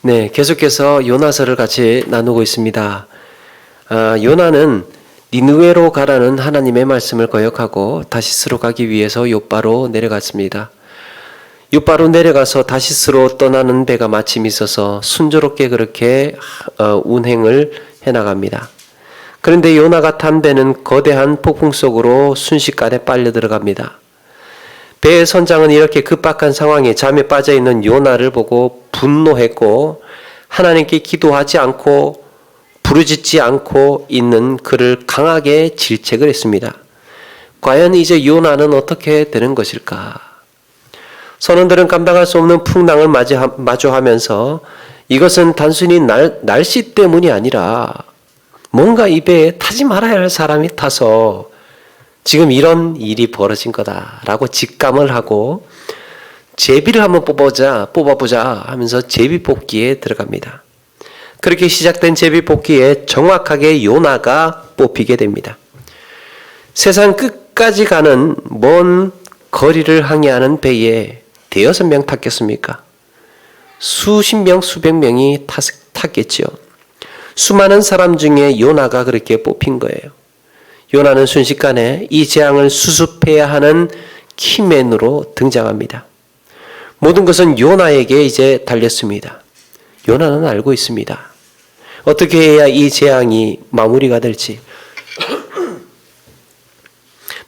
네, 계속해서 요나서를 같이 나누고 있습니다. 요나는 니느웨로 가라는 하나님의 말씀을 거역하고 다시스로 가기 위해서 욥바로 내려갔습니다. 욥바로 내려가서 다시스로 떠나는 배가 마침 있어서 순조롭게 그렇게 운행을 해나갑니다. 그런데 요나가 탄 배는 거대한 폭풍 속으로 순식간에 빨려 들어갑니다. 배의 선장은 이렇게 급박한 상황에 잠에 빠져있는 요나를 보고 분노했고 하나님께 기도하지 않고 부르짖지 않고 있는 그를 강하게 질책을 했습니다. 과연 이제 요나는 어떻게 되는 것일까? 선원들은 감당할 수 없는 풍랑을 마주하면서 이것은 단순히 날씨 때문이 아니라 뭔가 이 배에 타지 말아야 할 사람이 타서 지금 이런 일이 벌어진 거다라고 직감을 하고 제비를 한번 뽑아보자 하면서 제비뽑기에 들어갑니다. 그렇게 시작된 제비뽑기에 정확하게 요나가 뽑히게 됩니다. 세상 끝까지 가는 먼 거리를 항해하는 배에 대여섯 명 탔겠습니까? 수십 명, 수백 명이 탔겠죠. 수많은 사람 중에 요나가 그렇게 뽑힌 거예요. 요나는 순식간에 이 재앙을 수습해야 하는 키맨으로 등장합니다. 모든 것은 요나에게 이제 달렸습니다. 요나는 알고 있습니다. 어떻게 해야 이 재앙이 마무리가 될지.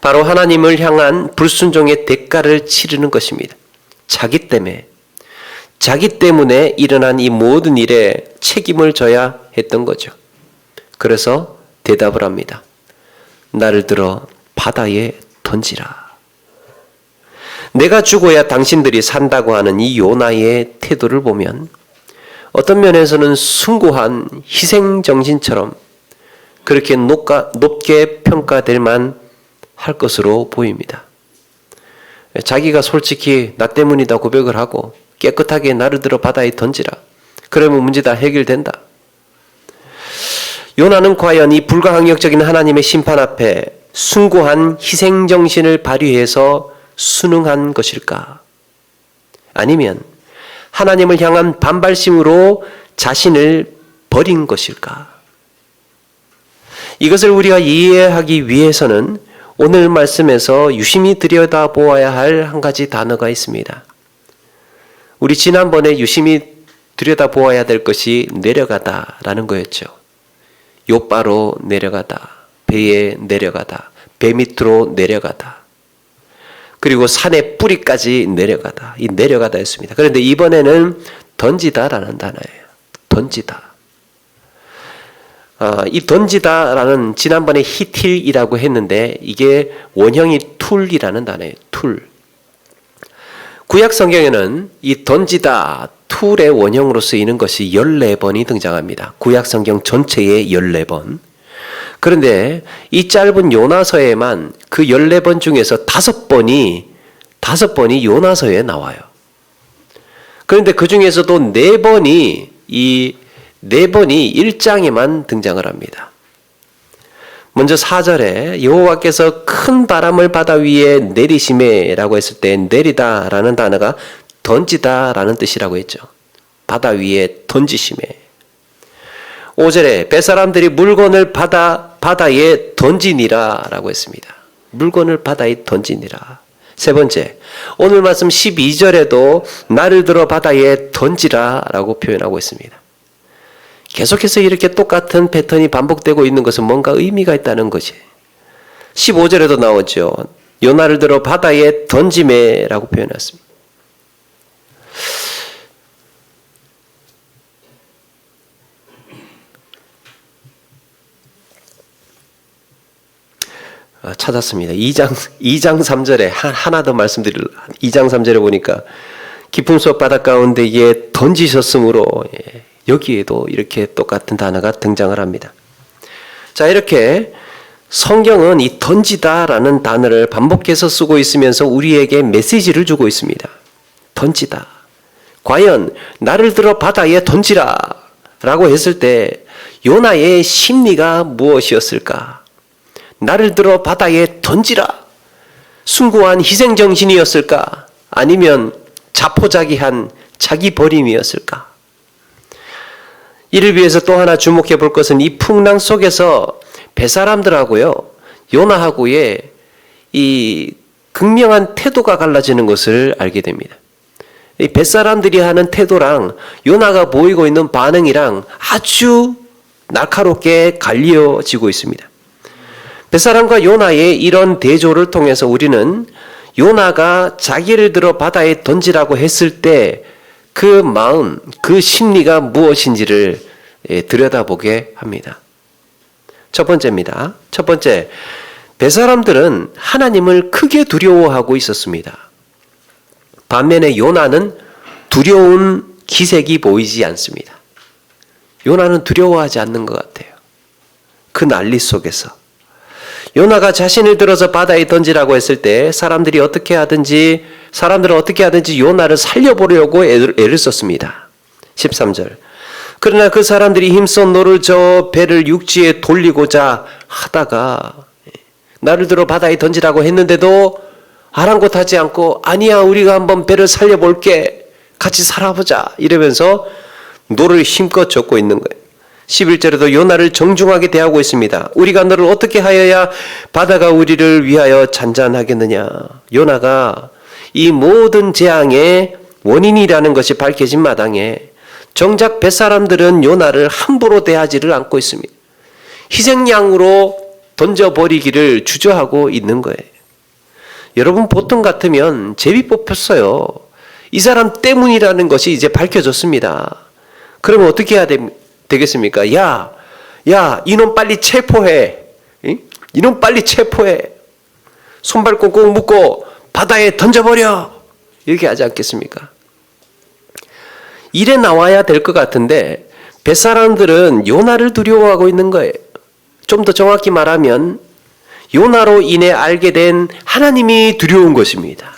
바로 하나님을 향한 불순종의 대가를 치르는 것입니다. 자기 때문에 일어난 이 모든 일에 책임을 져야 했던 거죠. 그래서 대답을 합니다. 나를 들어 바다에 던지라. 내가 죽어야 당신들이 산다고 하는 이 요나의 태도를 보면 어떤 면에서는 숭고한 희생정신처럼 그렇게 높게 평가될 만 할 것으로 보입니다. 자기가 솔직히 나 때문이다 고백을 하고 깨끗하게 나를 들어 바다에 던지라. 그러면 문제 다 해결된다. 요나는 과연 이 불가항력적인 하나님의 심판 앞에 숭고한 희생정신을 발휘해서 순응한 것일까? 아니면 하나님을 향한 반발심으로 자신을 버린 것일까? 이것을 우리가 이해하기 위해서는 오늘 말씀에서 유심히 들여다보아야 할 한 가지 단어가 있습니다. 우리 지난번에 유심히 들여다보아야 될 것이 내려가다라는 거였죠. 욥바로 내려가다, 배에 내려가다, 배 밑으로 내려가다, 그리고 산의 뿌리까지 내려가다. 이 내려가다였습니다. 그런데 이번에는 던지다라는 단어예요. 던지다. 이 던지다라는 지난번에 히틸이라고 했는데 이게 원형이 툴이라는 단어예요. 툴. 구약 성경에는 이 던지다, 툴의 원형으로 쓰이는 것이 14번이 등장합니다. 구약 성경 전체에 14번. 그런데 이 짧은 요나서에만 그 14번 중에서 5번이 요나서에 나와요. 그런데 그 중에서도 4번이 1장에만 등장을 합니다. 먼저 4절에 여호와께서 큰 바람을 바다 위에 내리시매라고 했을 때 내리다라는 단어가 던지다라는 뜻이라고 했죠. 바다 위에 던지시매. 5절에 뱃사람들이 물건을 바다에 던지니라라고 했습니다. 물건을 바다에 던지니라. 세 번째, 오늘 말씀 12절에도 나를 들어 바다에 던지라라고 표현하고 있습니다. 계속해서 이렇게 똑같은 패턴이 반복되고 있는 것은 뭔가 의미가 있다는 것이 15절에도 나오죠. 요나를 들어 바다에 던지매라고 표현했습니다. 찾았습니다. 2장 3절에 하나 더 말씀드릴 2장 3절에 보니까 깊은 속 바다 가운데에 던지셨으므로 여기에도 이렇게 똑같은 단어가 등장을 합니다. 자, 이렇게 성경은 이 던지다라는 단어를 반복해서 쓰고 있으면서 우리에게 메시지를 주고 있습니다. 던지다. 과연 나를 들어 바다에 던지라 라고 했을 때 요나의 심리가 무엇이었을까? 나를 들어 바다에 던지라. 숭고한 희생정신이었을까? 아니면 자포자기한 자기 버림이었을까? 이를 위해서 또 하나 주목해 볼 것은 이 풍랑 속에서 뱃사람들하고요, 요나하고의 이 극명한 태도가 갈라지는 것을 알게 됩니다. 이 뱃사람들이 하는 태도랑 요나가 보이고 있는 반응이랑 아주 날카롭게 갈려지고 있습니다. 뱃사람과 요나의 이런 대조를 통해서 우리는 요나가 자기를 들어 바다에 던지라고 했을 때 그 마음, 그 심리가 무엇인지를 들여다보게 합니다. 첫 번째입니다. 첫 번째, 뱃사람들은 하나님을 크게 두려워하고 있었습니다. 반면에 요나는 두려운 기색이 보이지 않습니다. 요나는 두려워하지 않는 것 같아요. 그 난리 속에서. 요나가 자신을 들어서 바다에 던지라고 했을 때 사람들은 어떻게 하든지 요나를 살려보려고 애를 썼습니다. 13절. 그러나 그 사람들이 힘써 노를 저어 배를 육지에 돌리고자 하다가 나를 들어 바다에 던지라고 했는데도 아랑곳하지 않고 아니야, 우리가 한번 배를 살려볼게, 같이 살아보자 이러면서 노를 힘껏 젓고 있는 거예요. 11절에도 요나를 정중하게 대하고 있습니다. 우리가 너를 어떻게 하여야 바다가 우리를 위하여 잔잔하겠느냐. 요나가 이 모든 재앙의 원인이라는 것이 밝혀진 마당에 정작 뱃사람들은 요나를 함부로 대하지를 않고 있습니다. 희생양으로 던져버리기를 주저하고 있는 거예요. 여러분, 보통 같으면 제비 뽑혔어요. 이 사람 때문이라는 것이 이제 밝혀졌습니다. 그러면 어떻게 해야 되겠습니까? 야, 이놈 빨리 체포해. 이놈 빨리 체포해. 손발 꽁꽁 묶고 바다에 던져버려. 이렇게 하지 않겠습니까? 이래 나와야 될 것 같은데 뱃사람들은 요나를 두려워하고 있는 거예요. 좀 더 정확히 말하면 요나로 인해 알게 된 하나님이 두려운 것입니다.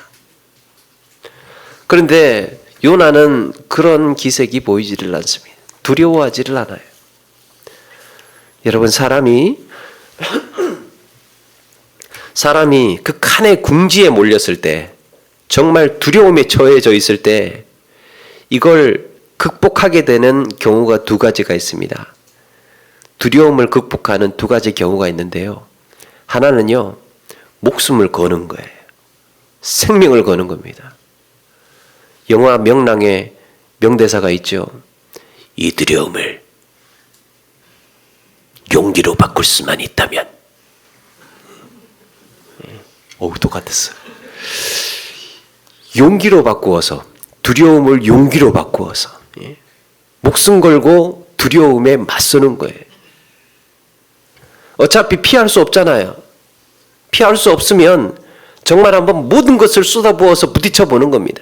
그런데 요나는 그런 기색이 보이지를 않습니다. 두려워하지를 않아요. 여러분, 사람이 극한의 궁지에 몰렸을 때, 정말 두려움에 처해져 있을 때 이걸 극복하게 되는 경우가 두 가지가 있습니다. 두려움을 극복하는 두 가지 경우가 있는데요. 하나는요, 목숨을 거는 거예요. 생명을 거는 겁니다. 영화 명랑의 명대사가 있죠. 이 두려움을 용기로 바꿀 수만 있다면. 똑같았어. 용기로 바꾸어서, 두려움을 용기로 바꾸어서 목숨 걸고 두려움에 맞서는 거예요. 어차피 피할 수 없잖아요. 피할 수 없으면 정말 한번 모든 것을 쏟아부어서 부딪혀 보는 겁니다.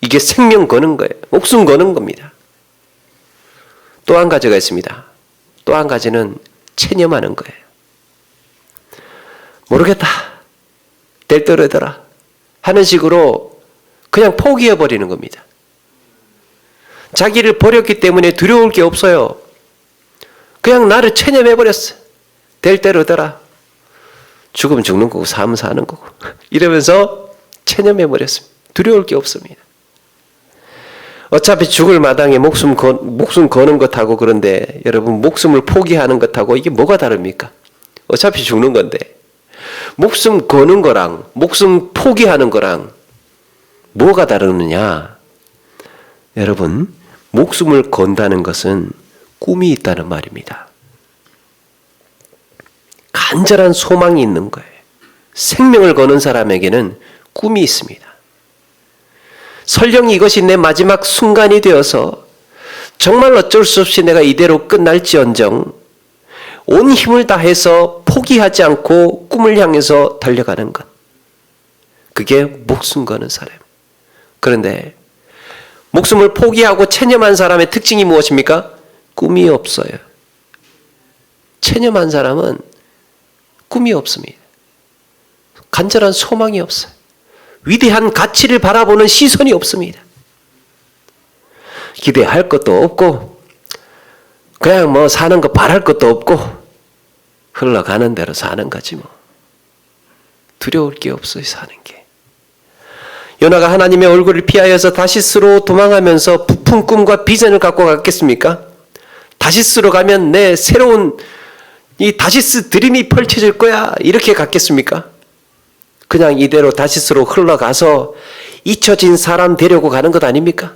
이게 생명 거는 거예요. 목숨 거는 겁니다. 또 한 가지가 있습니다. 또 한 가지는 체념하는 거예요. 모르겠다, 될 대로 되더라 하는 식으로 그냥 포기해버리는 겁니다. 자기를 버렸기 때문에 두려울 게 없어요. 그냥 나를 체념해버렸어. 될 대로 되더라. 죽으면 죽는 거고 사면 사는 거고 이러면서 체념해버렸습니다. 두려울 게 없습니다. 어차피 죽을 마당에 목숨 거는 것하고, 그런데 여러분, 목숨을 포기하는 것하고 이게 뭐가 다릅니까? 어차피 죽는 건데 목숨 거는 거랑 목숨 포기하는 거랑 뭐가 다르느냐? 여러분, 목숨을 건다는 것은 꿈이 있다는 말입니다. 간절한 소망이 있는 거예요. 생명을 거는 사람에게는 꿈이 있습니다. 설령 이것이 내 마지막 순간이 되어서 정말 어쩔 수 없이 내가 이대로 끝날지언정 온 힘을 다해서 포기하지 않고 꿈을 향해서 달려가는 것, 그게 목숨 거는 사람. 그런데 목숨을 포기하고 체념한 사람의 특징이 무엇입니까? 꿈이 없어요. 체념한 사람은 꿈이 없습니다. 간절한 소망이 없어요. 위대한 가치를 바라보는 시선이 없습니다. 기대할 것도 없고 그냥 사는 거 바랄 것도 없고 흘러가는 대로 사는 거지 뭐. 두려울 게 없어요, 사는 게. 요나가 하나님의 얼굴을 피하여서 다시스로 도망하면서 부푼 꿈과 비전을 갖고 갔겠습니까? 다시스로 가면 내 새로운 이 다시스 드림이 펼쳐질 거야, 이렇게 갔겠습니까? 그냥 이대로 다시스로 흘러가서 잊혀진 사람 되려고 가는 것 아닙니까?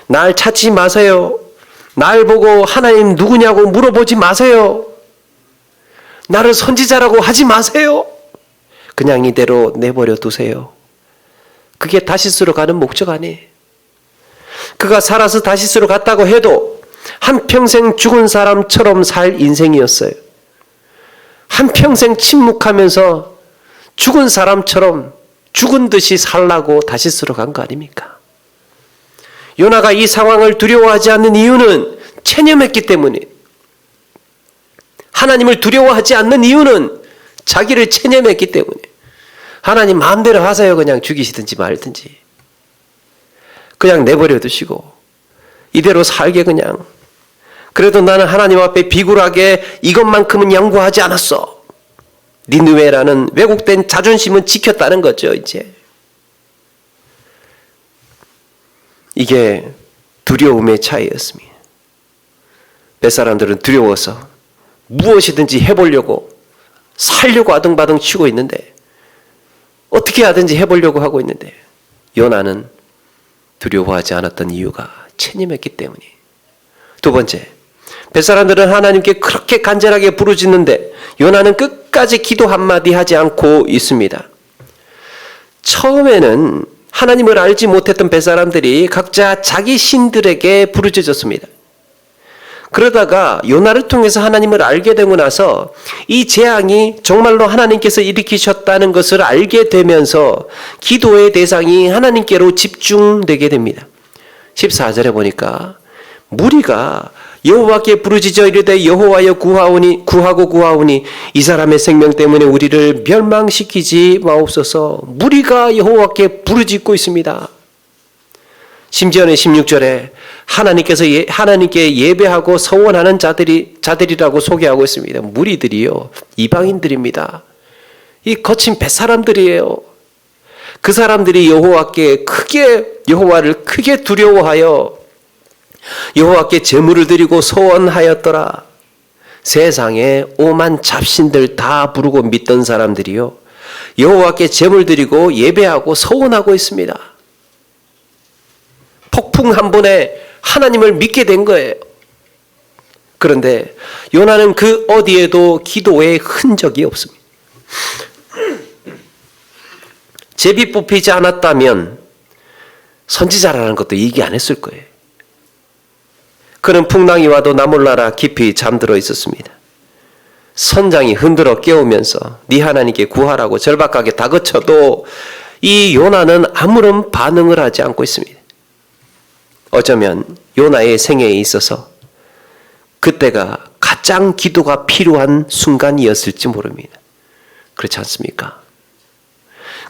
날 찾지 마세요. 날 보고 하나님 누구냐고 물어보지 마세요. 나를 선지자라고 하지 마세요. 그냥 이대로 내버려 두세요. 그게 다시스로 가는 목적 아니에요. 그가 살아서 다시스로 갔다고 해도 한평생 죽은 사람처럼 살 인생이었어요. 한평생 침묵하면서 죽은 사람처럼 죽은 듯이 살라고 다시스로 간 거 아닙니까? 요나가 이 상황을 두려워하지 않는 이유는 체념했기 때문이에요. 하나님을 두려워하지 않는 이유는 자기를 체념했기 때문이에요. 하나님 마음대로 하세요. 그냥 죽이시든지 말든지. 그냥 내버려 두시고 이대로 살게 그냥. 그래도 나는 하나님 앞에 비굴하게 이것만큼은 양보하지 않았어. 니느웨라는 왜곡된 자존심은 지켰다는 거죠. 이제 이게 두려움의 차이였습니다. 뱃사람들은 두려워서 무엇이든지 해보려고 살려고 아등바등 치고 있는데, 어떻게 하든지 해보려고 하고 있는데, 요나는 두려워하지 않았던 이유가 체념했기 때문이에요. 두 번째, 뱃사람들은 하나님께 그렇게 간절하게 부르짖는데 요나는 끝까지 기도 한마디 하지 않고 있습니다. 처음에는 하나님을 알지 못했던 뱃사람들이 각자 자기 신들에게 부르짖었습니다. 그러다가 요나를 통해서 하나님을 알게 되고 나서 이 재앙이 정말로 하나님께서 일으키셨다는 것을 알게 되면서 기도의 대상이 하나님께로 집중되게 됩니다. 14절에 보니까 무리가 여호와께 부르짖어 이르되 여호와여 구하오니 이 사람의 생명 때문에 우리를 멸망시키지 마옵소서. 무리가 여호와께 부르짖고 있습니다. 심지어는 16절에 하나님께 예배하고 서원하는 자들이라고 소개하고 있습니다. 무리들이요, 이방인들입니다. 이 거친 뱃사람들이에요. 그 사람들이 여호와를 크게 두려워하여 여호와께 제물을 드리고 서원하였더라. 세상에 오만 잡신들 다 부르고 믿던 사람들이요, 여호와께 제물 드리고 예배하고 서원하고 있습니다. 폭풍 한 번에 하나님을 믿게 된 거예요. 그런데 요나는 그 어디에도 기도의 흔적이 없습니다. 제비 뽑히지 않았다면 선지자라는 것도 얘기 안 했을 거예요. 그는 풍랑이 와도 나 몰라라 깊이 잠들어 있었습니다. 선장이 흔들어 깨우면서 네 하나님께 구하라고 절박하게 다그쳐도 이 요나는 아무런 반응을 하지 않고 있습니다. 어쩌면 요나의 생애에 있어서 그때가 가장 기도가 필요한 순간이었을지 모릅니다. 그렇지 않습니까?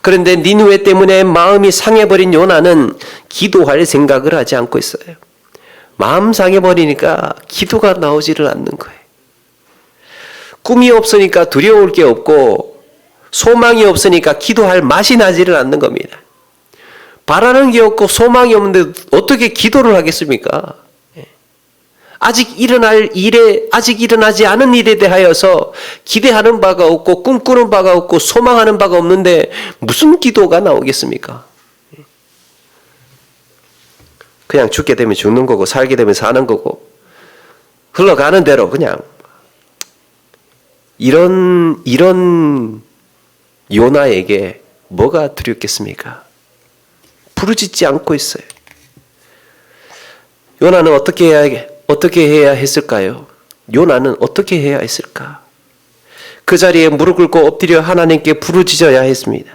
그런데 니느웨 때문에 마음이 상해버린 요나는 기도할 생각을 하지 않고 있어요. 마음 상해버리니까 기도가 나오지를 않는 거예요. 꿈이 없으니까 두려울 게 없고 소망이 없으니까 기도할 맛이 나지를 않는 겁니다. 바라는 게 없고 소망이 없는데 어떻게 기도를 하겠습니까? 아직 일어나지 않은 일에 대하여서 기대하는 바가 없고 꿈꾸는 바가 없고 소망하는 바가 없는데 무슨 기도가 나오겠습니까? 그냥 죽게 되면 죽는 거고 살게 되면 사는 거고 흘러가는 대로 그냥 이런 요나에게 뭐가 두렵겠습니까? 부르짖지 않고 있어요. 요나는 어떻게 해야 했을까요? 요나는 어떻게 해야 했을까? 그 자리에 무릎 꿇고 엎드려 하나님께 부르짖어야 했습니다.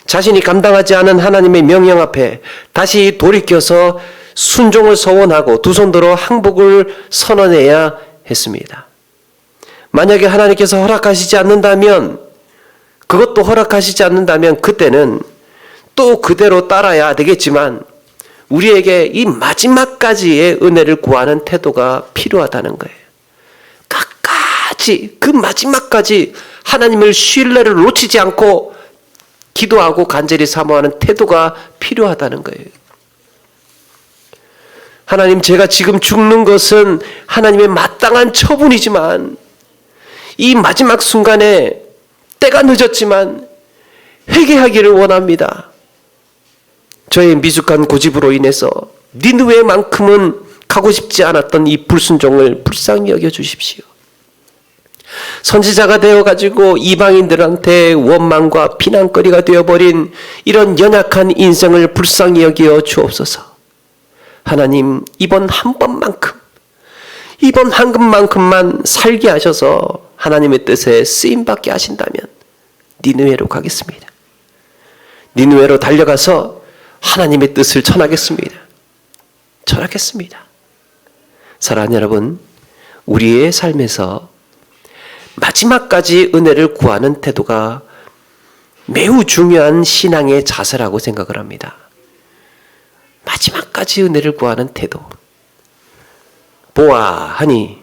자신이 감당하지 않은 하나님의 명령 앞에 다시 돌이켜서 순종을 서원하고 두 손 들어 항복을 선언해야 했습니다. 만약에 하나님께서 허락하시지 않는다면, 그것도 허락하시지 않는다면 그때는 또 그대로 따라야 되겠지만 우리에게 이 마지막까지의 은혜를 구하는 태도가 필요하다는 거예요. 끝까지 그 마지막까지 하나님을 신뢰를 놓치지 않고 기도하고 간절히 사모하는 태도가 필요하다는 거예요. 하나님, 제가 지금 죽는 것은 하나님의 마땅한 처분이지만 이 마지막 순간에 때가 늦었지만 회개하기를 원합니다. 저의 미숙한 고집으로 인해서 니느웨만큼은 가고 싶지 않았던 이 불순종을 불쌍히 여겨주십시오. 선지자가 되어가지고 이방인들한테 원망과 비난거리가 되어버린 이런 연약한 인생을 불쌍히 여겨 주옵소서. 하나님, 이번 한 번만큼만 살게 하셔서 하나님의 뜻에 쓰임받게 하신다면 니느웨로 가겠습니다. 니느웨로 달려가서 하나님의 뜻을 전하겠습니다. 사랑하는 여러분, 우리의 삶에서 마지막까지 은혜를 구하는 태도가 매우 중요한 신앙의 자세라고 생각을 합니다. 마지막까지 은혜를 구하는 태도. 보아하니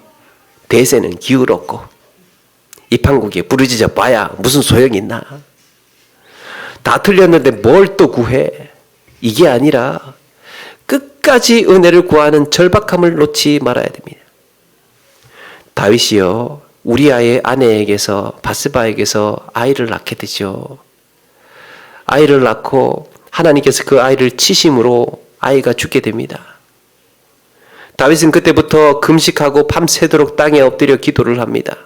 대세는 기울었고 이 판국에 부르짖어 봐야 무슨 소용이 있나. 다 틀렸는데 뭘 또 구해. 이게 아니라 끝까지 은혜를 구하는 절박함을 놓지 말아야 됩니다. 다윗이요, 우리아의 아내에게서 바스바에게서 아이를 낳게 되죠. 아이를 낳고 하나님께서 그 아이를 치심으로 아이가 죽게 됩니다. 다윗은 그때부터 금식하고 밤새도록 땅에 엎드려 기도를 합니다.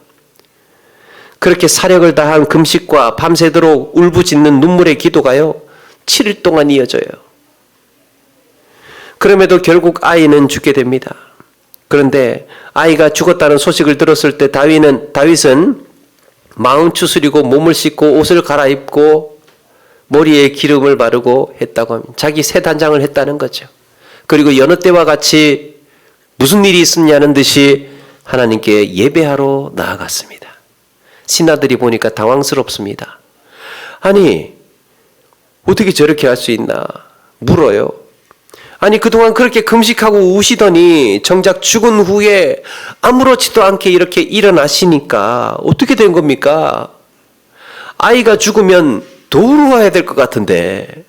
그렇게 사력을 다한 금식과 밤새도록 울부짖는 눈물의 기도가요, 7일 동안 이어져요. 그럼에도 결국 아이는 죽게 됩니다. 그런데 아이가 죽었다는 소식을 들었을 때 다윗은 마음 추스리고 몸을 씻고 옷을 갈아입고 머리에 기름을 바르고 했다고 합니다. 자기 새 단장을 했다는 거죠. 그리고 여느 때와 같이 무슨 일이 있었냐는 듯이 하나님께 예배하러 나아갔습니다. 신하들이 보니까 당황스럽습니다. 아니, 어떻게 저렇게 할 수 있나 물어요. 아니, 그동안 그렇게 금식하고 우시더니 정작 죽은 후에 아무렇지도 않게 이렇게 일어나시니까 어떻게 된 겁니까? 아이가 죽으면 더 울어야 될 것 같은데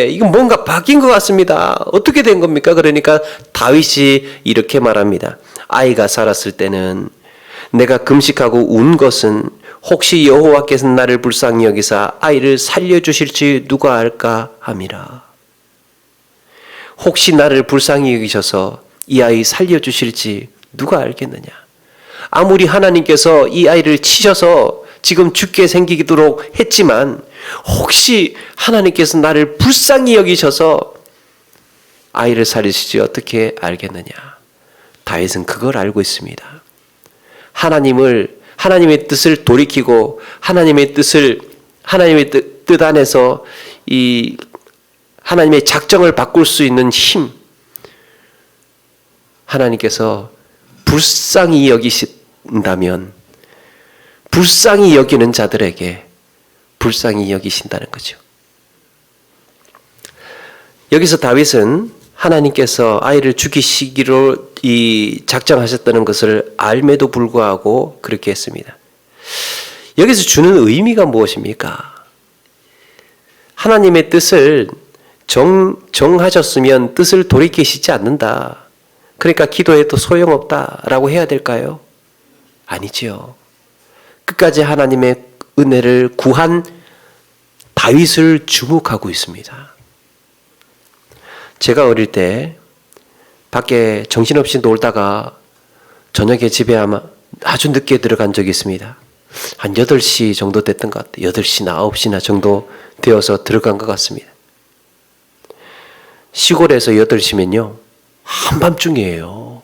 이건 뭔가 바뀐 것 같습니다. 어떻게 된 겁니까? 그러니까 다윗이 이렇게 말합니다. 아이가 살았을 때는 내가 금식하고 운 것은 혹시 여호와께서 나를 불쌍히 여기사 아이를 살려주실지 누가 알까 함이라. 혹시 나를 불쌍히 여기셔서 이 아이 살려주실지 누가 알겠느냐. 아무리 하나님께서 이 아이를 치셔서 지금 죽게 생기도록 했지만 혹시 하나님께서 나를 불쌍히 여기셔서 아이를 살리실지 어떻게 알겠느냐. 다윗은 그걸 알고 있습니다. 하나님의 뜻을 돌이키고 하나님의 뜻 안에서 이 하나님의 작정을 바꿀 수 있는 힘, 하나님께서 불쌍히 여기신다면 불쌍히 여기는 자들에게 불쌍히 여기신다는 거죠. 여기서 다윗은 하나님께서 아이를 죽이시기로 작정하셨다는 것을 알매도 불구하고 그렇게 했습니다. 여기서 주는 의미가 무엇입니까? 하나님의 뜻을 정하셨으면 뜻을 돌이키시지 않는다. 그러니까 기도해도 소용없다라고 해야 될까요? 아니지요. 끝까지 하나님의 은혜를 구한 다윗을 주목하고 있습니다. 제가 어릴 때 밖에 정신없이 놀다가 저녁에 집에 아주 늦게 들어간 적이 있습니다. 한 8시 정도 됐던 것 같아요. 8시나 9시나 정도 되어서 들어간 것 같습니다. 시골에서 8시면요, 한밤중이에요.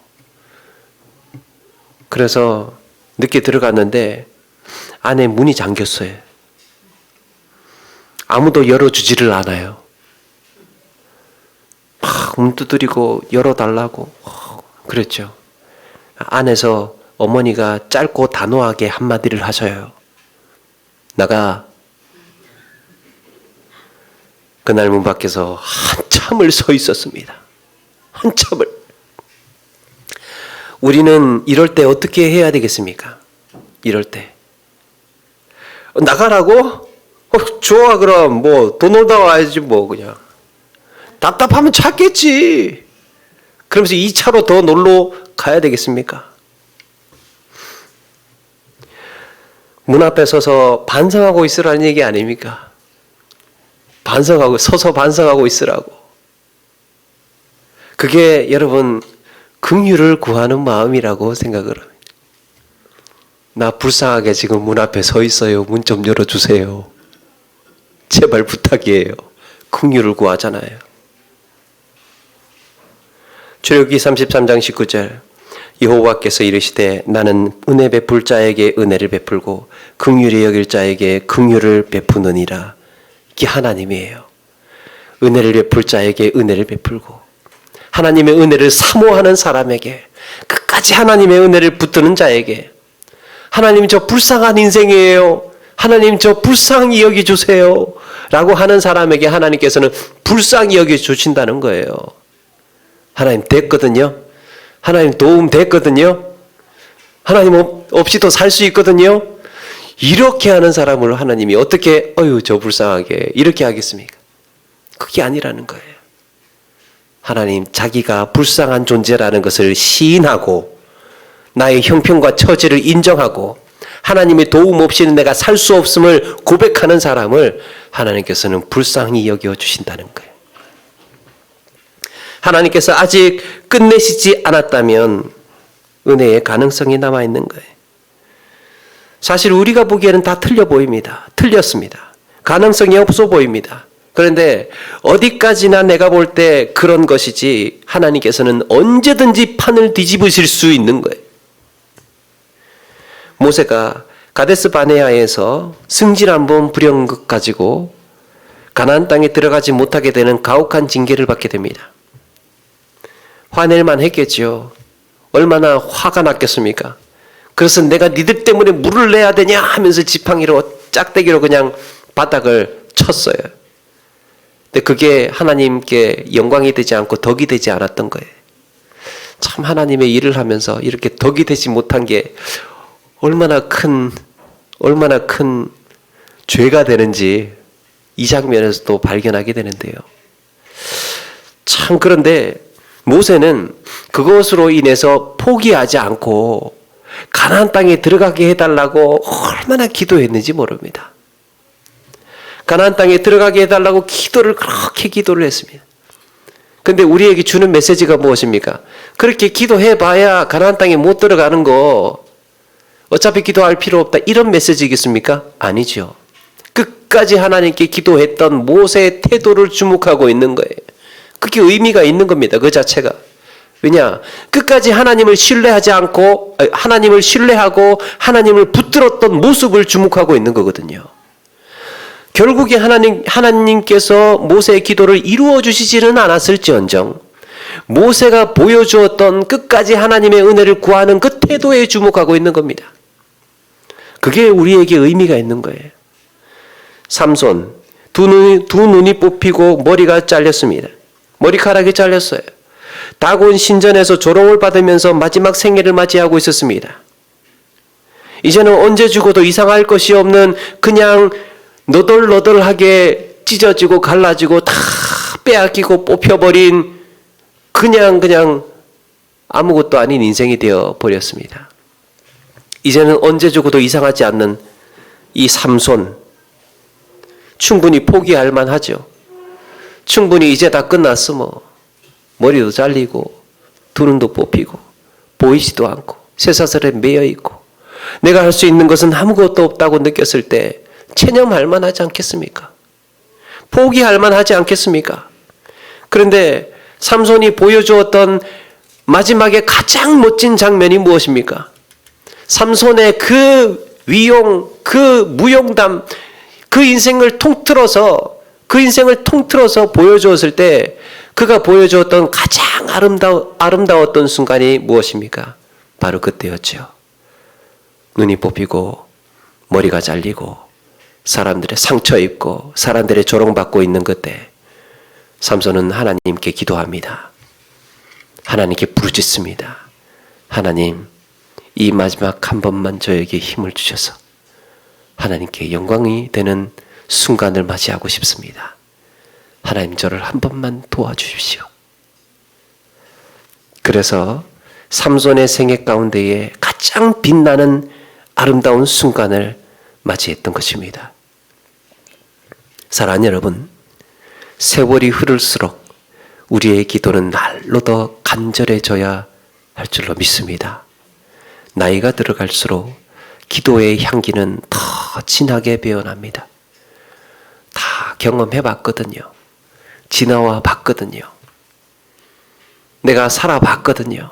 그래서 늦게 들어갔는데 안에 문이 잠겼어요. 아무도 열어주지를 않아요. 막 두드리고 열어달라고 그랬죠. 안에서 어머니가 짧고 단호하게 한마디를 하셔요. 나가. 그날 문 밖에서 한참을 서 있었습니다. 한참을. 우리는 이럴 때 어떻게 해야 되겠습니까? 이럴 때. 나가라고? 좋아, 그럼 더 놀다 와야지 그냥. 답답하면 찾겠지. 그러면서 2차로 더 놀러 가야 되겠습니까? 문 앞에 서서 반성하고 있으라는 얘기 아닙니까? 서서 반성하고 있으라고. 그게 여러분 긍휼을 구하는 마음이라고 생각을 합니다. 나 불쌍하게 지금 문 앞에 서 있어요. 문 좀 열어주세요. 제발 부탁이에요. 긍휼을 구하잖아요. 출애굽기 33장 19절 여호와께서 이르시되 나는 은혜 베풀 자에게 은혜를 베풀고 긍휼히 여길 자에게 긍휼을 베푸느니라. 이게 하나님이에요. 은혜를 베풀 자에게 은혜를 베풀고 하나님의 은혜를 사모하는 사람에게 끝까지 하나님의 은혜를 붙드는 자에게 하나님 저 불쌍한 인생이에요. 하나님 저 불쌍히 여겨주세요. 라고 하는 사람에게 하나님께서는 불쌍히 여겨주신다는 거예요. 하나님 됐거든요. 하나님 도움 됐거든요. 하나님 없이도 살 수 있거든요. 이렇게 하는 사람을 하나님이 어떻게 저 불쌍하게 이렇게 하겠습니까? 그게 아니라는 거예요. 하나님 자기가 불쌍한 존재라는 것을 시인하고 나의 형편과 처지를 인정하고 하나님의 도움 없이는 내가 살 수 없음을 고백하는 사람을 하나님께서는 불쌍히 여겨주신다는 거예요. 하나님께서 아직 끝내시지 않았다면 은혜의 가능성이 남아있는 거예요. 사실 우리가 보기에는 다 틀려 보입니다. 틀렸습니다. 가능성이 없어 보입니다. 그런데 어디까지나 내가 볼 때 그런 것이지 하나님께서는 언제든지 판을 뒤집으실 수 있는 거예요. 모세가 가데스 바네아에서 승질한번 부려온 것 가지고 가나안 땅에 들어가지 못하게 되는 가혹한 징계를 받게 됩니다. 화낼만 했겠죠. 얼마나 화가 났겠습니까? 그래서 내가 니들 때문에 물을 내야 되냐 하면서 지팡이로 짝대기로 그냥 바닥을 쳤어요. 근데 그게 하나님께 영광이 되지 않고 덕이 되지 않았던 거예요. 참 하나님의 일을 하면서 이렇게 덕이 되지 못한 게 얼마나 큰 죄가 되는지 이 장면에서도 발견하게 되는데요. 참 그런데 모세는 그것으로 인해서 포기하지 않고 가나안 땅에 들어가게 해달라고 얼마나 기도했는지 모릅니다. 가나안 땅에 들어가게 해달라고 그렇게 기도를 했습니다. 근데 우리에게 주는 메시지가 무엇입니까? 그렇게 기도해봐야 가나안 땅에 못 들어가는 거 어차피 기도할 필요 없다 이런 메시지겠습니까? 아니죠. 끝까지 하나님께 기도했던 모세의 태도를 주목하고 있는 거예요. 그게 의미가 있는 겁니다. 그 자체가. 왜냐? 끝까지 하나님을 신뢰하고 하나님을 붙들었던 모습을 주목하고 있는 거거든요. 결국에 하나님께서 모세의 기도를 이루어 주시지는 않았을지언정 모세가 보여주었던 끝까지 하나님의 은혜를 구하는 그 태도에 주목하고 있는 겁니다. 그게 우리에게 의미가 있는 거예요. 삼손, 두 눈이 뽑히고 머리가 잘렸습니다. 머리카락이 잘렸어요. 다곤 신전에서 조롱을 받으면서 마지막 생애를 맞이하고 있었습니다. 이제는 언제 죽어도 이상할 것이 없는 그냥 너덜너덜하게 찢어지고 갈라지고 다 빼앗기고 뽑혀버린 그냥 아무것도 아닌 인생이 되어 버렸습니다. 이제는 언제 죽어도 이상하지 않는 이 삼손 충분히 포기할 만하죠. 충분히 이제 다 끝났어 뭐. 머리도 잘리고 두 눈도 뽑히고 보이지도 않고 쇠사슬에 매여있고 내가 할 수 있는 것은 아무것도 없다고 느꼈을 때 체념할 만하지 않겠습니까? 포기할 만하지 않겠습니까? 그런데 삼손이 보여주었던 마지막에 가장 멋진 장면이 무엇입니까? 삼손의 그 위용, 그 무용담, 그 인생을 통틀어서 보여주었을 때 그가 보여주었던 가장 아름다웠던 순간이 무엇입니까? 바로 그때였죠. 눈이 뽑히고 머리가 잘리고 사람들의 상처 입고 사람들의 조롱받고 있는 그때 삼손은 하나님께 기도합니다. 하나님께 부르짖습니다. 하나님, 이 마지막 한 번만 저에게 힘을 주셔서 하나님께 영광이 되는 순간을 맞이하고 싶습니다. 하나님 저를 한 번만 도와주십시오. 그래서 삼손의 생애 가운데에 가장 빛나는 아름다운 순간을 맞이했던 것입니다. 사랑하는 여러분, 세월이 흐를수록 우리의 기도는 날로 더 간절해져야 할 줄로 믿습니다. 나이가 들어갈수록 기도의 향기는 더 진하게 배어납니다. 다 경험해 봤거든요. 지나와 봤거든요. 내가 살아봤거든요.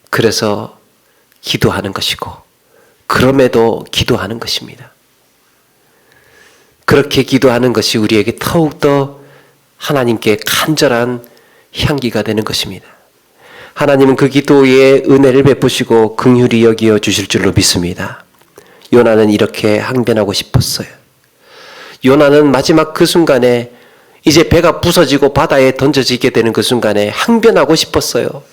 그래서 기도하는 것이고, 그럼에도 기도하는 것입니다. 그렇게 기도하는 것이 우리에게 더욱더 하나님께 간절한 향기가 되는 것입니다. 하나님은 그 기도에 은혜를 베푸시고 긍휼히 여기어 주실 줄로 믿습니다. 요나는 이렇게 항변하고 싶었어요. 요나는 마지막 그 순간에 이제 배가 부서지고 바다에 던져지게 되는 그 순간에 항변하고 싶었어요.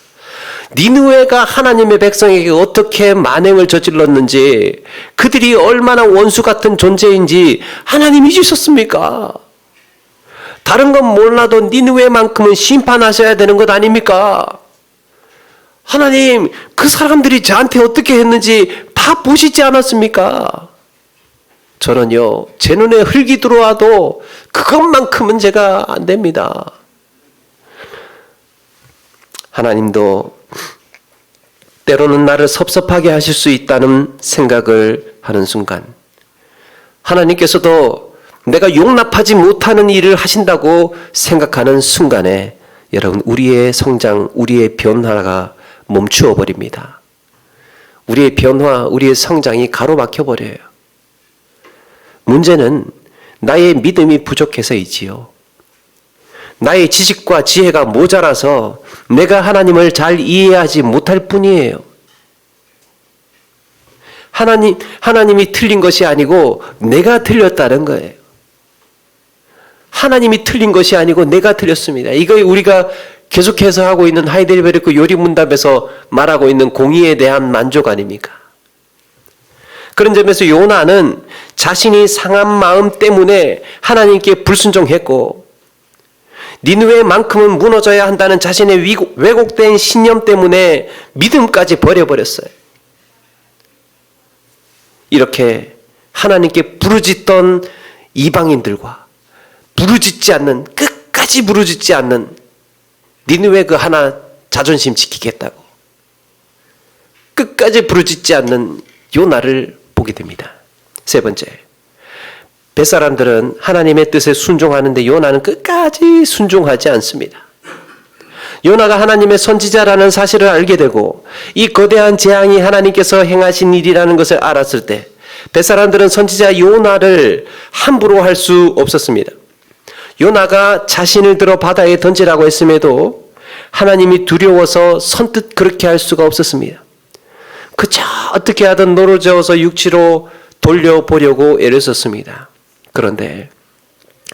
니느웨가 하나님의 백성에게 어떻게 만행을 저질렀는지, 그들이 얼마나 원수 같은 존재인지 하나님 잊으셨습니까? 다른 건 몰라도 니느웨만큼은 심판하셔야 되는 것 아닙니까? 하나님, 그 사람들이 저한테 어떻게 했는지 다 보시지 않았습니까? 저는요, 제 눈에 흙이 들어와도 그것만큼은 제가 안 됩니다. 하나님도 때로는 나를 섭섭하게 하실 수 있다는 생각을 하는 순간, 하나님께서도 내가 용납하지 못하는 일을 하신다고 생각하는 순간에 여러분, 우리의 성장, 우리의 변화가 멈추어 버립니다. 우리의 변화, 우리의 성장이 가로막혀 버려요. 문제는 나의 믿음이 부족해서이지요. 나의 지식과 지혜가 모자라서 내가 하나님을 잘 이해하지 못할 뿐이에요. 하나님이 틀린 것이 아니고 내가 틀렸다는 거예요. 하나님이 틀린 것이 아니고 내가 틀렸습니다. 이거 우리가 계속해서 하고 있는 하이델베르크 요리문답에서 말하고 있는 공의에 대한 만족 아닙니까? 그런 점에서 요나는 자신이 상한 마음 때문에 하나님께 불순종했고, 니느웨만큼은 무너져야 한다는 자신의 왜곡된 신념 때문에 믿음까지 버려버렸어요. 이렇게 하나님께 부르짖던 이방인들과 부르짖지 않는, 끝까지 부르짖지 않는 니느웨 그 하나 자존심 지키겠다고 끝까지 부르짖지 않는 요나를 보게 됩니다. 세 번째, 뱃사람들은 하나님의 뜻에 순종하는데 요나는 끝까지 순종하지 않습니다. 요나가 하나님의 선지자라는 사실을 알게 되고 이 거대한 재앙이 하나님께서 행하신 일이라는 것을 알았을 때 뱃사람들은 선지자 요나를 함부로 할 수 없었습니다. 요나가 자신을 들어 바다에 던지라고 했음에도 하나님이 두려워서 선뜻 그렇게 할 수가 없었습니다. 그저 어떻게 하든 노르저어서 육지로 돌려보려고 애를 썼습니다. 그런데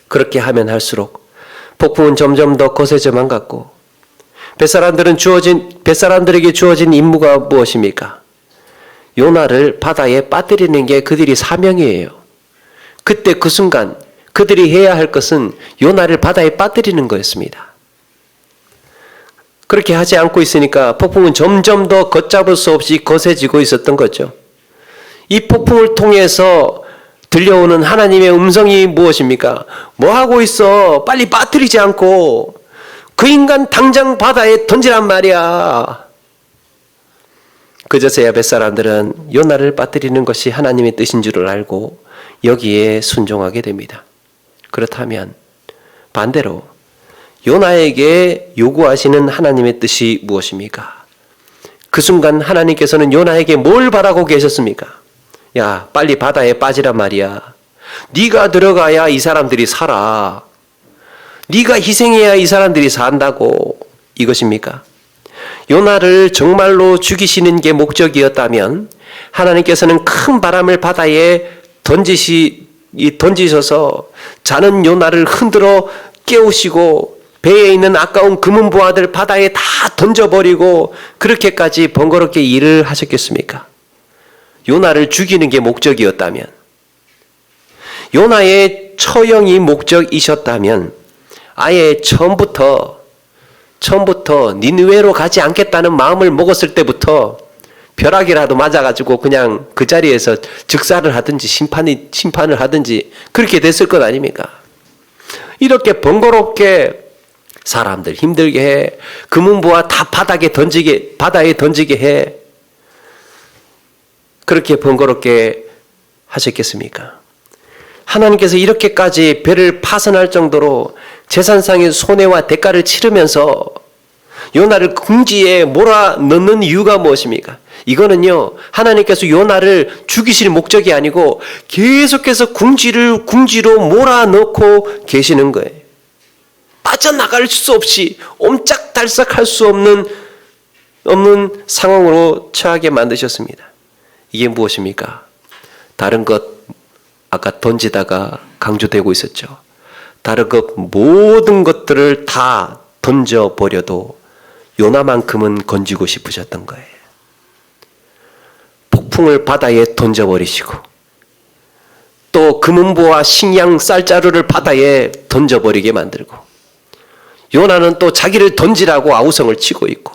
그렇게 하면 할수록 폭풍은 점점 더 거세져만 갔고, 뱃사람들에게 주어진 임무가 무엇입니까? 요나를 바다에 빠뜨리는 게 그들이 사명이에요. 그때 그 순간 그들이 해야 할 것은 요나를 바다에 빠뜨리는 거였습니다. 그렇게 하지 않고 있으니까 폭풍은 점점 더 걷잡을 수 없이 거세지고 있었던 거죠. 이 폭풍을 통해서 들려오는 하나님의 음성이 무엇입니까? 뭐 하고 있어? 빨리 빠뜨리지 않고 그 인간 당장 바다에 던지란 말이야. 그제서야 뱃사람들은 요나를 빠뜨리는 것이 하나님의 뜻인 줄을 알고 여기에 순종하게 됩니다. 그렇다면 반대로 요나에게 요구하시는 하나님의 뜻이 무엇입니까? 그 순간 하나님께서는 요나에게 뭘 바라고 계셨습니까? 야, 빨리 바다에 빠지란 말이야. 네가 들어가야 이 사람들이 살아. 네가 희생해야 이 사람들이 산다고. 이것입니까? 요나를 정말로 죽이시는 게 목적이었다면 하나님께서는 큰 바람을 바다에 던지셔서 자는 요나를 흔들어 깨우시고 배에 있는 아까운 금은보화들 바다에 다 던져버리고 그렇게까지 번거롭게 일을 하셨겠습니까? 요나를 죽이는 게 목적이었다면, 요나의 처형이 목적이셨다면 아예 처음부터 니느웨로 가지 않겠다는 마음을 먹었을 때부터 벼락이라도 맞아가지고 그냥 그 자리에서 즉사를 하든지 심판을 하든지 그렇게 됐을 것 아닙니까? 이렇게 번거롭게 사람들 힘들게 해, 금은보화 다 바다에 던지게 해, 그렇게 번거롭게 하셨겠습니까? 하나님께서 이렇게까지 배를 파선할 정도로 재산상의 손해와 대가를 치르면서 요나를 궁지에 몰아넣는 이유가 무엇입니까? 이거는요, 하나님께서 요나를 죽이실 목적이 아니고 계속해서 궁지로 몰아넣고 계시는 거예요. 빠져나갈 수 없이 옴짝달싹할 수 없는 상황으로 처하게 만드셨습니다. 이게 무엇입니까? 다른 것 아까 던지다가 강조되고 있었죠. 다른 것 모든 것들을 다 던져버려도 요나만큼은 건지고 싶으셨던 거예요. 폭풍을 바다에 던져버리시고 또 금은보와 식량 쌀자루를 바다에 던져버리게 만들고 요나는 또 자기를 던지라고 아우성을 치고 있고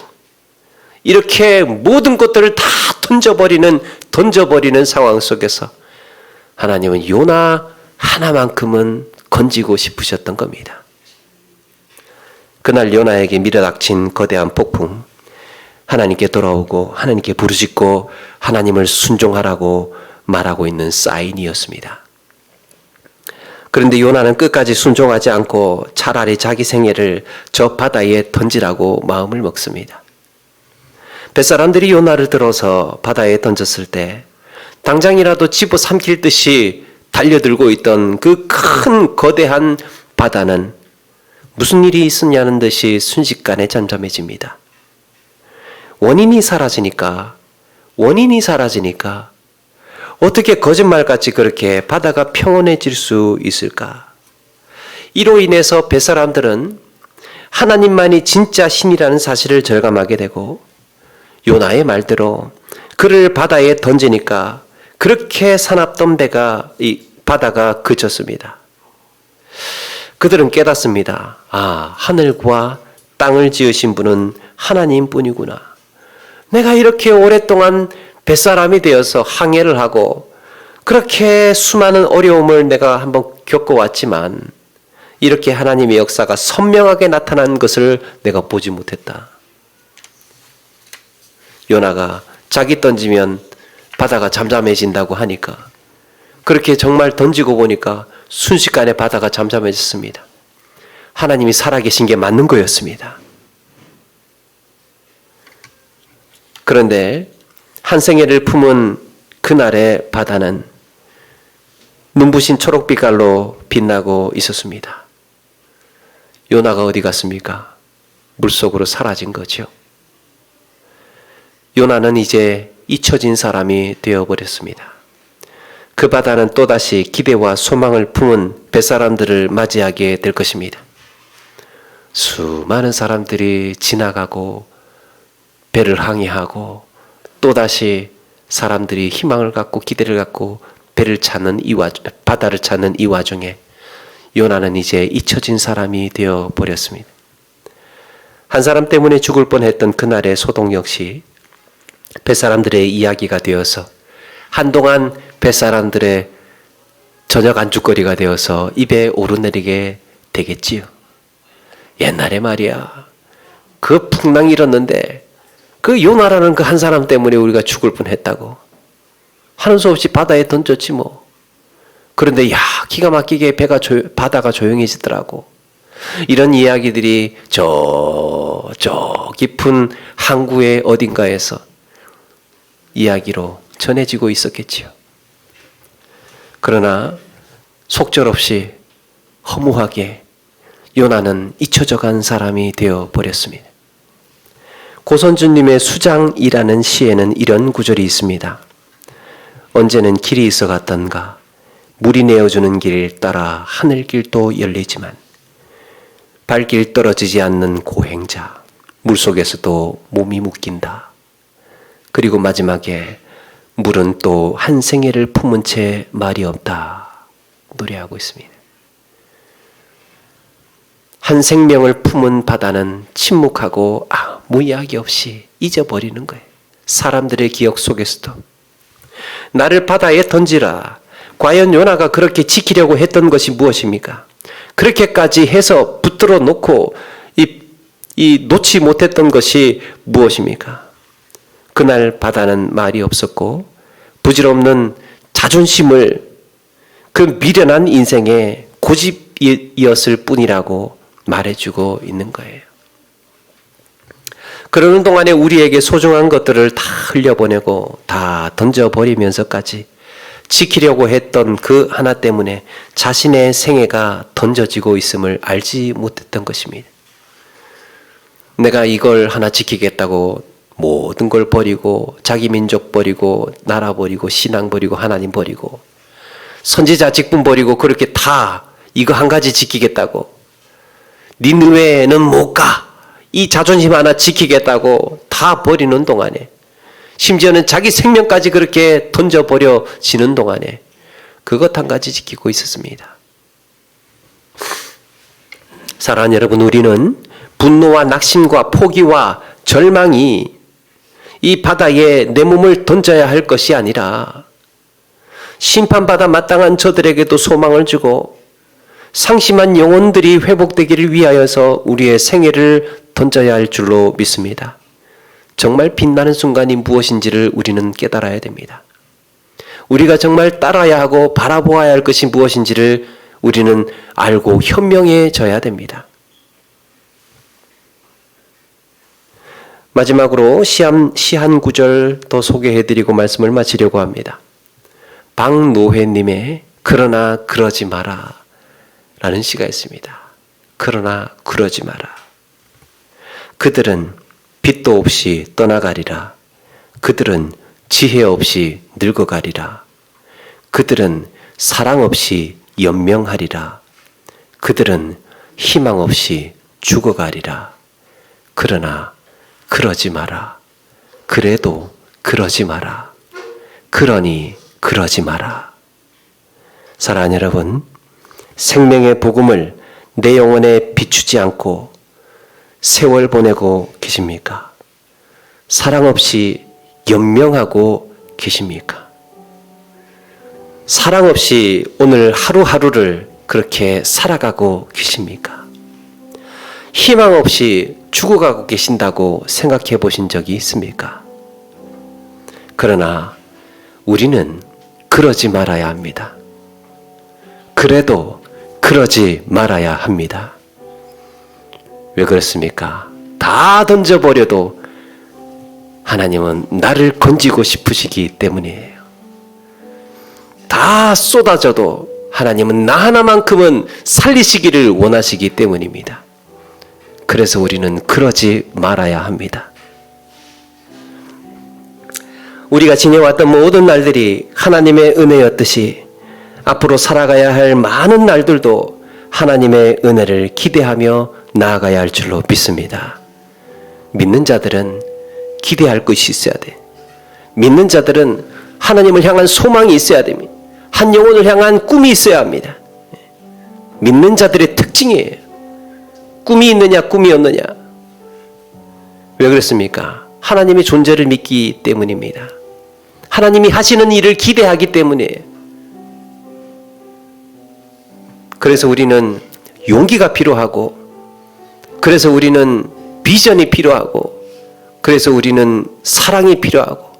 이렇게 모든 것들을 다 던져버리는 상황 속에서 하나님은 요나 하나만큼은 건지고 싶으셨던 겁니다. 그날 요나에게 밀어닥친 거대한 폭풍, 하나님께 돌아오고 하나님께 부르짖고 하나님을 순종하라고 말하고 있는 사인이었습니다. 그런데 요나는 끝까지 순종하지 않고 차라리 자기 생애를 저 바다에 던지라고 마음을 먹습니다. 뱃사람들이 요나를 들어서 바다에 던졌을 때 당장이라도 집어삼킬 듯이 달려들고 있던 그 큰 거대한 바다는 무슨 일이 있었냐는 듯이 순식간에 잠잠해집니다. 원인이 사라지니까 어떻게 거짓말같이 그렇게 바다가 평온해질 수 있을까? 이로 인해서 뱃사람들은 하나님만이 진짜 신이라는 사실을 절감하게 되고 요나의 말대로 그를 바다에 던지니까 그렇게 사납던 이 바다가 그쳤습니다. 그들은 깨닫습니다. 아, 하늘과 땅을 지으신 분은 하나님뿐이구나. 내가 이렇게 오랫동안 뱃사람이 되어서 항해를 하고 그렇게 수많은 어려움을 내가 한번 겪어왔지만 이렇게 하나님의 역사가 선명하게 나타난 것을 내가 보지 못했다. 요나가 자기 던지면 바다가 잠잠해진다고 하니까 그렇게 정말 던지고 보니까 순식간에 바다가 잠잠해졌습니다. 하나님이 살아계신 게 맞는 거였습니다. 그런데 한 생애를 품은 그날의 바다는 눈부신 초록빛깔로 빛나고 있었습니다. 요나가 어디 갔습니까? 물속으로 사라진 거죠. 요나는 이제 잊혀진 사람이 되어버렸습니다. 그 바다는 또다시 기대와 소망을 품은 뱃사람들을 맞이하게 될 것입니다. 수많은 사람들이 지나가고 배를 항해하고 또다시 사람들이 희망을 갖고 기대를 갖고 바다를 찾는 이 와중에 요나는 이제 잊혀진 사람이 되어버렸습니다. 한 사람 때문에 죽을 뻔했던 그날의 소동 역시 뱃사람들의 이야기가 되어서 한동안 뱃사람들의 저녁 안주거리가 되어서 입에 오르내리게 되겠지요. 옛날에 말이야, 그 풍랑이 일었는데 그 요나라는 그 한 사람 때문에 우리가 죽을 뻔했다고 하는 수 없이 바다에 던졌지 뭐. 그런데 기가 막히게 바다가 조용해지더라고. 이런 이야기들이 저 깊은 항구의 어딘가에서 이야기로 전해지고 있었겠지요. 그러나 속절없이 허무하게 요나는 잊혀져간 사람이 되어버렸습니다. 고선주님의 수장이라는 시에는 이런 구절이 있습니다. 언제는 길이 있어 갔던가 물이 내어주는 길 따라 하늘길도 열리지만 발길 떨어지지 않는 고행자 물속에서도 몸이 묶인다. 그리고 마지막에 물은 또 한 생애를 품은 채 말이 없다 노래하고 있습니다. 한 생명을 품은 바다는 침묵하고 아무 이야기 없이 잊어버리는 거예요. 사람들의 기억 속에서도. 나를 바다에 던지라. 과연 요나가 그렇게 지키려고 했던 것이 무엇입니까? 그렇게까지 해서 붙들어 놓고 놓지 못했던 것이 무엇입니까? 그날 바다는 말이 없었고 부질없는 자존심을 그 미련한 인생의 고집이었을 뿐이라고 말해주고 있는 거예요. 그러는 동안에 우리에게 소중한 것들을 다 흘려보내고 다 던져버리면서까지 지키려고 했던 그 하나 때문에 자신의 생애가 던져지고 있음을 알지 못했던 것입니다. 내가 이걸 하나 지키겠다고 모든 걸 버리고 자기 민족 버리고 나라 버리고 신앙 버리고 하나님 버리고 선지자 직분 버리고 그렇게 다 이거 한 가지 지키겠다고 니느웨는 못 가. 이 자존심 하나 지키겠다고 다 버리는 동안에 심지어는 자기 생명까지 그렇게 던져버려지는 동안에 그것 한 가지 지키고 있었습니다. 사랑하는 여러분, 우리는 분노와 낙심과 포기와 절망이 이 바다에 내 몸을 던져야 할 것이 아니라 심판받아 마땅한 저들에게도 소망을 주고 상심한 영혼들이 회복되기를 위하여서 우리의 생애를 던져야 할 줄로 믿습니다. 정말 빛나는 순간이 무엇인지를 우리는 깨달아야 됩니다. 우리가 정말 따라야 하고 바라보아야 할 것이 무엇인지를 우리는 알고 현명해져야 됩니다. 마지막으로 시 한 구절 더 소개해드리고 말씀을 마치려고 합니다. 박노회님의 그러나 그러지 마라 라는 시가 있습니다. 그러나 그러지 마라. 그들은 빛도 없이 떠나가리라. 그들은 지혜 없이 늙어가리라. 그들은 사랑 없이 연명하리라. 그들은 희망 없이 죽어가리라. 그러나 그러지 마라. 그래도 그러지 마라. 그러니 그러지 마라. 사랑하는 여러분, 생명의 복음을 내 영혼에 비추지 않고 세월 보내고 계십니까? 사랑 없이 연명하고 계십니까? 사랑 없이 오늘 하루하루를 그렇게 살아가고 계십니까? 희망 없이 죽어가고 계신다고 생각해 보신 적이 있습니까? 그러나 우리는 그러지 말아야 합니다. 그래도 그러지 말아야 합니다. 왜 그렇습니까? 다 던져버려도 하나님은 나를 건지고 싶으시기 때문이에요. 다 쏟아져도 하나님은 나 하나만큼은 살리시기를 원하시기 때문입니다. 그래서 우리는 그러지 말아야 합니다. 우리가 지내왔던 모든 날들이 하나님의 은혜였듯이 앞으로 살아가야 할 많은 날들도 하나님의 은혜를 기대하며 나아가야 할 줄로 믿습니다. 믿는 자들은 기대할 것이 있어야 돼. 믿는 자들은 하나님을 향한 소망이 있어야 됩니다. 한 영혼을 향한 꿈이 있어야 합니다. 믿는 자들의 특징이에요. 꿈이 있느냐 꿈이 없느냐. 왜 그렇습니까? 하나님의 존재를 믿기 때문입니다. 하나님이 하시는 일을 기대하기 때문이에요. 그래서 우리는 용기가 필요하고, 그래서 우리는 비전이 필요하고, 그래서 우리는 사랑이 필요하고,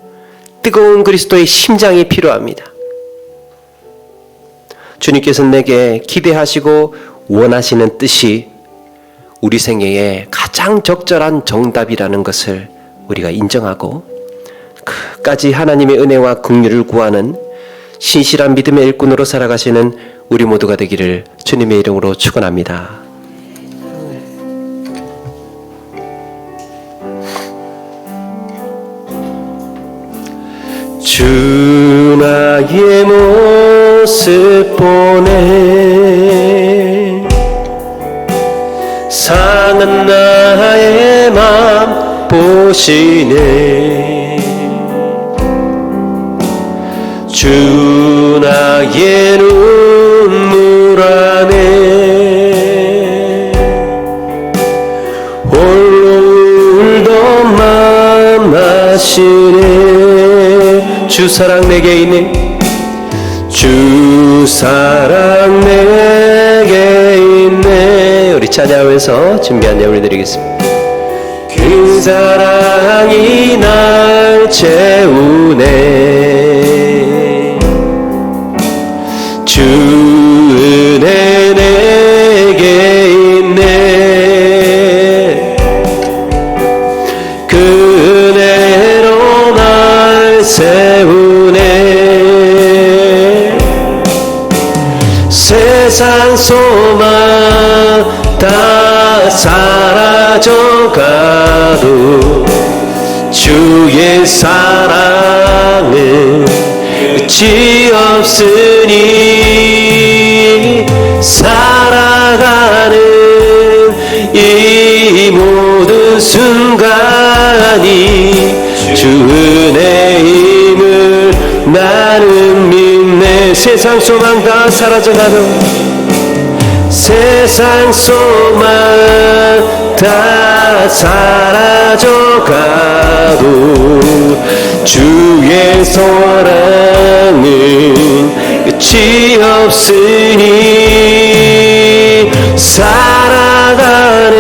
뜨거운 그리스도의 심장이 필요합니다. 주님께서 내게 기대하시고 원하시는 뜻이 우리 생애의 가장 적절한 정답이라는 것을 우리가 인정하고 끝까지 하나님의 은혜와 긍휼을 구하는 신실한 믿음의 일꾼으로 살아가시는 우리 모두가 되기를 주님의 이름으로 축원합니다. 주 나의 모습 보네 상한 나의 맘 보시네 주 나의 눈물 안에 주 사랑 내게 있네. 주 사랑 내게 있네. 우리 찬양하면서 준비한 예물 드리겠습니다. 그 사랑이 날 채우네. 주 은혜 내게 있네. 그 은혜로 날 세우네. 세상 소망 다 사라져가도 주의 사랑은 끝이 없으니 살아가는 이 모든 순간이 주 은혜임을 나는 믿네. 세상 소망 다 사라져가도 세상 소망 다 사라져가도 주의 사랑은 끝이 없으니 살아가는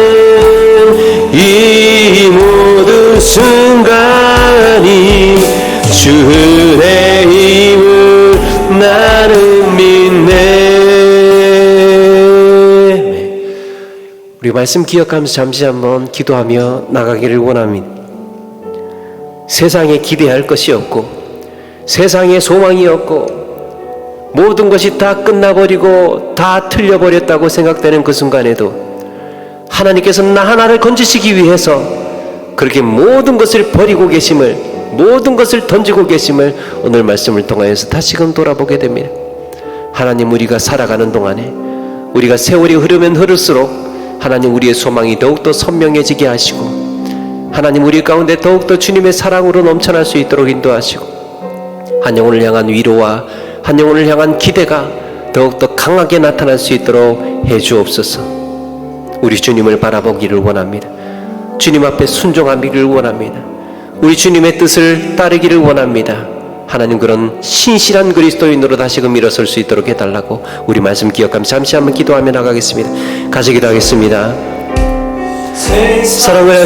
이 모든 순간이 주 은혜의 힘을 나는 믿네. 우리 말씀 기억하면서 잠시 한번 기도하며 나가기를 원합니다. 세상에 기대할 것이 없고 세상에 소망이 없고 모든 것이 다 끝나버리고 다 틀려버렸다고 생각되는 그 순간에도 하나님께서 나 하나를 건지시기 위해서 그렇게 모든 것을 버리고 계심을, 모든 것을 던지고 계심을 오늘 말씀을 통하여서 다시금 돌아보게 됩니다. 하나님, 우리가 살아가는 동안에 우리가 세월이 흐르면 흐를수록 하나님 우리의 소망이 더욱더 선명해지게 하시고 하나님 우리 가운데 더욱더 주님의 사랑으로 넘쳐날 수 있도록 인도하시고 한 영혼을 향한 위로와 한 영혼을 향한 기대가 더욱더 강하게 나타날 수 있도록 해주옵소서. 우리 주님을 바라보기를 원합니다. 주님 앞에 순종하기를 원합니다. 우리 주님의 뜻을 따르기를 원합니다. 하나님, 그런 신실한 그리스도인으로 다시금 일어설 수 있도록 해달라고 우리 말씀 기억하며 잠시 한번 기도하며 나가겠습니다. 같이 기도하겠습니다. 사랑을